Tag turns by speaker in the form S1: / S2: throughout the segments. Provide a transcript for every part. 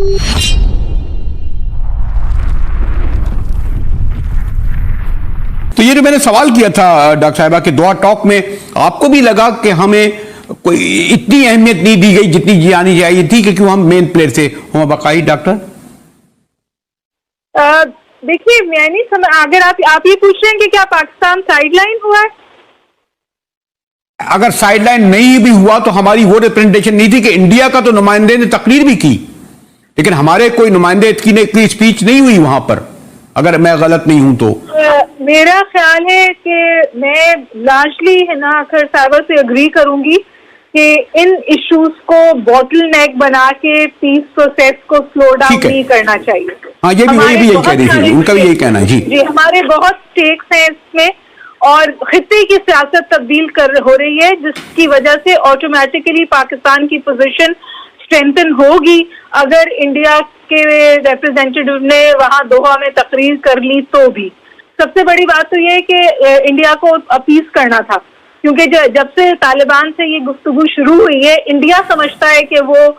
S1: तो ये जो मैंने सवाल किया था डॉक्टर साहिबा के दोहा टॉक में, आपको भी लगा कि हमें कोई इतनी अहमियत नहीं दी गई जितनी जानी चाहिए थी, क्योंकि हम मेन प्लेयर थे हम बकाई? डॉक्टर
S2: देखिए, मैं नहीं समझ, अगर आप ये पूछ रहे हैं कि क्या पाकिस्तान साइडलाइन हुआ है?
S1: अगर साइडलाइन नहीं भी हुआ तो हमारी वो रिप्रेजेंटेशन नहीं थी कि इंडिया का तो नुमाइंदे ने तकरीर भी की, लेकिन हमारे कोई नुमाइंदे की स्पीच नहीं हुई वहां पर, अगर मैं गलत नहीं हूं तो।
S2: मेरा ख्याल है कि मैं लार्जली हिना अख्तर साहिबा से अग्री करूंगी कि इन इश्यूज को बॉटल नेक बना के पीस प्रोसेस को स्लो डाउन नहीं करना चाहिए।
S1: हाँ, ये भी यही कह रही थी, उनका भी यही कहना है। जी,
S2: हमारे बहुत स्टेक्स हैं इसमें और खित्ते की सियासत तब्दील हो रही है, जिसकी वजह से ऑटोमेटिकली पाकिस्तान की पोजीशन स्ट्रेंथन होगी। अगर इंडिया के रिप्रेजेंटेटिव ने वहां दोहा में तकरीर कर ली तो भी सबसे बड़ी बात तो ये है कि इंडिया को अपील करना था, क्योंकि जब से तालिबान से ये गुफ्तगू शुरू हुई है, इंडिया समझता है कि वो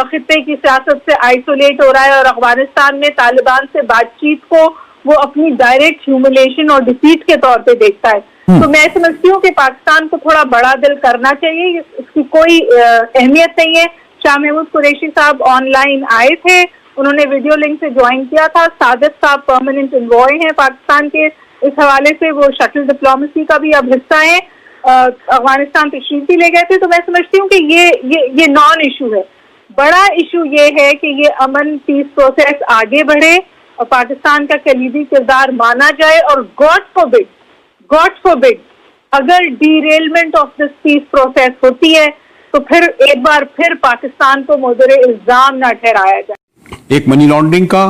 S2: खित्ते की सियासत से आइसोलेट हो रहा है और अफगानिस्तान में तालिबान से बातचीत को वो अपनी डायरेक्ट ह्यूमिलेशन और डिफीट के तौर पे देखता है। तो मैं समझती हूँ कि पाकिस्तान को थोड़ा बड़ा दिल करना चाहिए, इसकी कोई अहमियत नहीं है। शाह महमूद कुरैशी साहब ऑनलाइन आए थे, उन्होंने वीडियो लिंक से ज्वाइन किया था। सादिक साहब परमानेंट एनवॉय हैं पाकिस्तान के, इस हवाले से वो शटल डिप्लोमेसी का भी अब हिस्सा है। अफगानिस्तान तशरीफ भी ले गए थे। तो मैं समझती हूँ कि ये नॉन इशू है। बड़ा इशू ये है कि ये अमन पीस प्रोसेस आगे बढ़े और पाकिस्तान का कलीदी किरदार माना जाए, और गॉड फॉरबिड अगर डीरेलमेंट ऑफ दिस पीस प्रोसेस होती है तो फिर एक बार फिर पाकिस्तान को मोदरे इल्जाम न ठहराया जाए।
S1: एक मनी लॉन्ड्रिंग का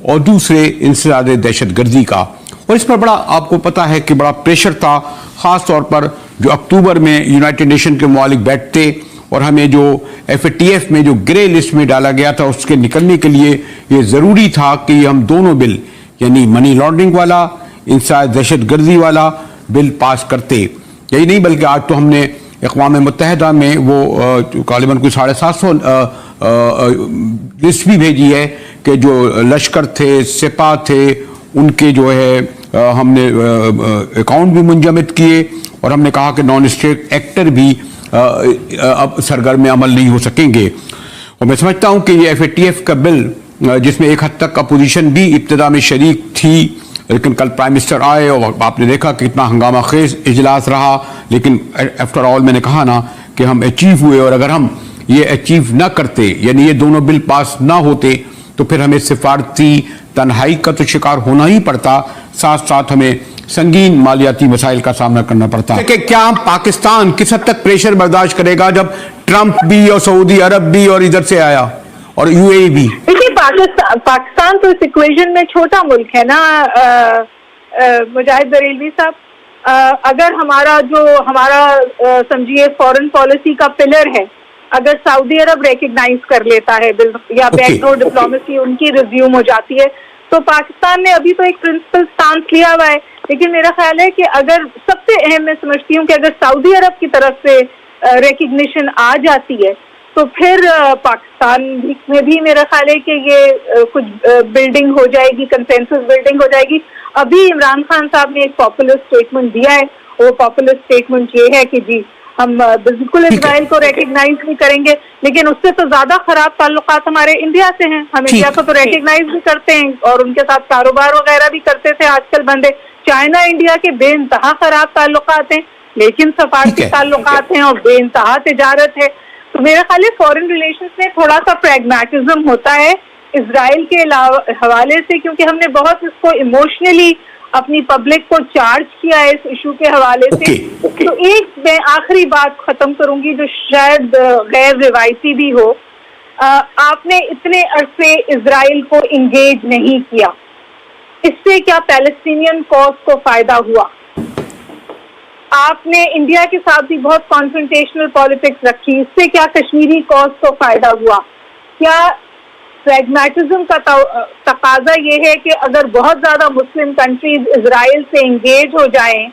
S1: और दूसरे इंसदाद दहशतगर्दी का, और इस पर बड़ा आपको पता है कि बड़ा प्रेशर था, खास तौर पर जो अक्टूबर में यूनाइटेड नेशन के मुआलिक बैठते और हमें जो FATF में जो ग्रे लिस्ट में डाला गया था उसके निकलने के लिए ये ज़रूरी था कि हम दोनों बिल, यानी मनी लॉन्ड्रिंग वाला, इंसदाद दहशतगर्दी वाला बिल पास करते। यही नहीं बल्कि आज तो हमने अक़वाम मुत्तहिदा में वो गालिबन कोई 750 लिस्ट भी भेजी है कि जो लश्कर थे, सिपा थे, उनके जो है हमने अकाउंट भी मुंजमद किए और हमने कहा कि नॉन स्टेट एक्टर भी अब सरगर्म अमल नहीं हो सकेंगे। और मैं समझता हूं कि ये FATF का बिल, जिसमें एक हद तक अपोजिशन भी इब्तिदा में शरीक थी, लेकिन कल प्राइम मिनिस्टर आए और आपने देखा कि कितना हंगामा खेज इजलास रहा, लेकिन आफ्टर ऑल मैंने कहा ना कि हम अचीव हुए, और अगर हम ये अचीव ना करते, यानी ये दोनों बिल पास ना होते, तो फिर हमें सिफारती तन्हाई का तो शिकार होना ही पड़ता, साथ साथ हमें संगीन मालियाती मसाइल का सामना करना पड़ता। कि क्या हम पाकिस्तान किस हद तक प्रेशर बर्दाश्त करेगा जब ट्रंप भी और सऊदी अरब भी और इधर से आया और UAE भी?
S2: देखिए, पाकिस्तान तो इस इक्वेशन में छोटा मुल्क है ना मुजाहिद बरेलवी साहब। अगर हमारा समझिए फॉरेन पॉलिसी का पिलर है, अगर सऊदी अरब रिकग्नाइज कर लेता है या बैकडोर डिप्लोमेसी उनकी रिज्यूम हो जाती है, तो पाकिस्तान ने अभी तो एक प्रिंसिपल स्टांस लिया हुआ है। लेकिन मेरा ख्याल है कि अगर सबसे अहम मैं समझती हूँ कि अगर सऊदी अरब की तरफ से रिकग्निशन आ जाती है तो फिर पाकिस्तान में भी मेरा ख्याल है कि ये कुछ बिल्डिंग हो जाएगी, कंसेंसस बिल्डिंग हो जाएगी। अभी इमरान खान साहब ने एक पॉपुलर स्टेटमेंट दिया है, वो पॉपुलर स्टेटमेंट ये है कि जी हम बिल्कुल इजराइल को रिकग्नाइज नहीं करेंगे, लेकिन उससे तो ज्यादा खराब ताल्लुकात हमारे इंडिया से हैं। हम इंडिया को तो रिकग्नाइज भी करते हैं और उनके साथ कारोबार वगैरह भी करते थे, आजकल बंदे। चाइना इंडिया के बेइंतहा खराब ताल्लुकात हैं, लेकिन सफारती ताल्लुकात हैं और बेइंतहा तिजारत है। तो मेरा ख्याल है फॉरेन रिलेशंस में थोड़ा सा प्रैग्मेटिज्म होता है इजराइल के हवाले से, क्योंकि हमने बहुत इसको इमोशनली अपनी पब्लिक को चार्ज किया है इस इशू के हवाले से। तो एक मैं आखिरी बात खत्म करूंगी जो शायद गैर रिवायती भी हो। आपने इतने अरसे इजराइल को इंगेज नहीं किया, इससे क्या पैलेस्टीनियन कॉज को फायदा हुआ? आपने इंडिया के साथ भी बहुत कॉन्फ्रंटेशनल पॉलिटिक्स रखी, इससे क्या कश्मीरी कॉज को फायदा हुआ? क्या प्रैग्मेटिज्म का तकाजा ये है कि अगर बहुत ज्यादा मुस्लिम कंट्रीज इजराइल से इंगेज हो जाएं,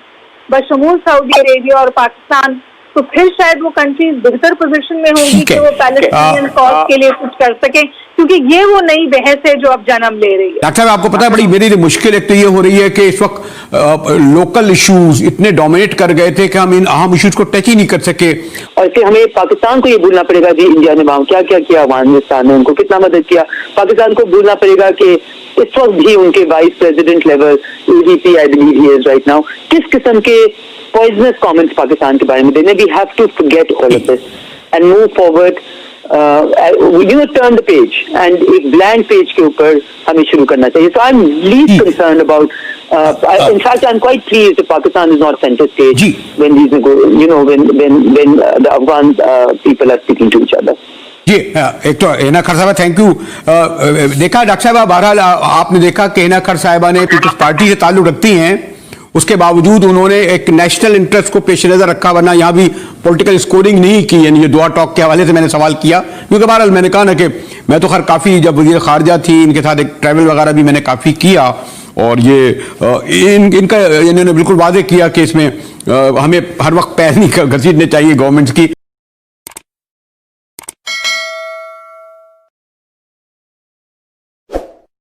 S2: बशमूल सऊदी अरेबिया और पाकिस्तान, तो फिर शायद वो कंट्रीज बेहतर पोजीशन में होंगी कि वो पैलेस्टीनियन कॉज के लिए कुछ कर सकें। क्योंकि ये वो नई बहस है जो अब जन्म ले रही है।
S1: डॉक्टर साहब, आपको पता है बड़ी मेरी लिए मुश्किल एक तो ये हो रही है कि इस वक्त लोकल इश्यूज इतने डोमिनेट कर गए थे कि हम इन अहम इश्यूज को टच ही नहीं कर सके।
S3: और फिर हमें पाकिस्तान को ये भूलना पड़ेगा कि इंडिया ने वहां क्या क्या किया, अफगानिस्तान ने उनको कितना मदद किया। पाकिस्तान को भूलना पड़ेगा कि इस वक्त भी उनके vice president level ADP I believe he is right now किस किस्म के पॉइजनस कमेंट्स पाकिस्तान के बारे में देने। We have to forget all of this and move forward, turn the page and एक ब्लैंक पेज के ऊपर हमें शुरू करना चाहिए। So I am least concern about, in fact I'm quite pleased that Pakistan is not center stage when these when the Afghan people are speaking to each other.
S1: जी, एक तो हिना खर साहबा, थैंक यू। देखा डॉक्टर साहब, बहरहाल आपने देखा कि हिना खर साहिबा ने पीपल्स पार्टी से ताल्लुक रखती हैं, उसके बावजूद उन्होंने एक नेशनल इंटरेस्ट को पेश नजर रखा, वरना यहाँ भी पॉलिटिकल स्कोरिंग नहीं की। यानी ये दुआ टॉक के हवाले से मैंने सवाल किया, क्योंकि बहरहाल मैंने कहा ना कि मैं तो खैर काफ़ी, जब वज़ीर खारजा थी इनके साथ एक ट्रैवल वगैरह भी मैंने काफ़ी किया, और ये इनका इन्होंने बिल्कुल वादे किया कि इसमें हमें हर वक्त पैर नहीं घसीटने चाहिए गवर्नमेंट्स की।